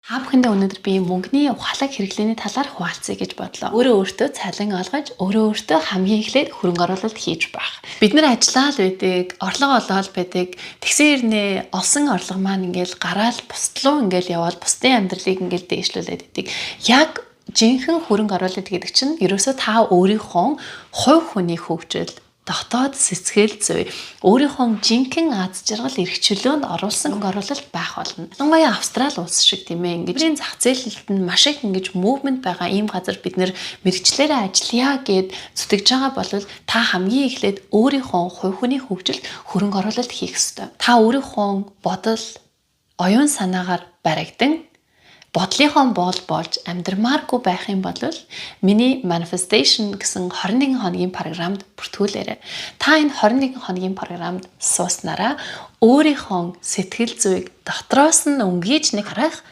Та бүхэндээ өнөөдөр би мөнгөний ухаалаг хэрэглээний талаар хуваалцъя гэж бодлоо. Өөртөө цалин олгож, өөртөө хамгийн эхлээд хөрөнгө оруулалт хийж байх. Бид нар ажиллаад байдаг, орлого олоод байдаг. Тэгсэн хэрнээ олсон орлого маань ингээл гараал бусдлуу ингээл яваад бусдын амьдралыг ингээл дээшлүүлээд идэг. Яг жинхэнэ хөрөнгө оруулалт гэдэг чинь ерөөсөө та өөрийнхөө хувь хүний хөгжил дотоод сэцгээл зүй өөрийнхөө жинхэнэ аз жаргал эрх чөлөөнд оруулсан хөрөнгө оруулалт байх болно. Ялангуяа Австрали улс шиг тийм ээ ингэж зах зээлд нь маш их ингэж мувмент байгаа ийм газар бид нэр мэрэгчлэрээ ажиллая гэд зүтгэж байгаа бол та хамгийн эхлээд өөрийнхөө хувь хүний хөгжилд хөрөнгө оруулалт хийх ёстой. Та өөрийнхөө бодол, оюун санаагаар баригдан бодлынхон болж амьдрмааргүй байх юм бол миний manifestation гэсэн 21 хоногийн програмд бүртгүүлээрэй. Та энэ 21 хоногийн програмд сууснараа өөрийнхөө сэтгэл зүйг дотроос нь өнгийж нэг харах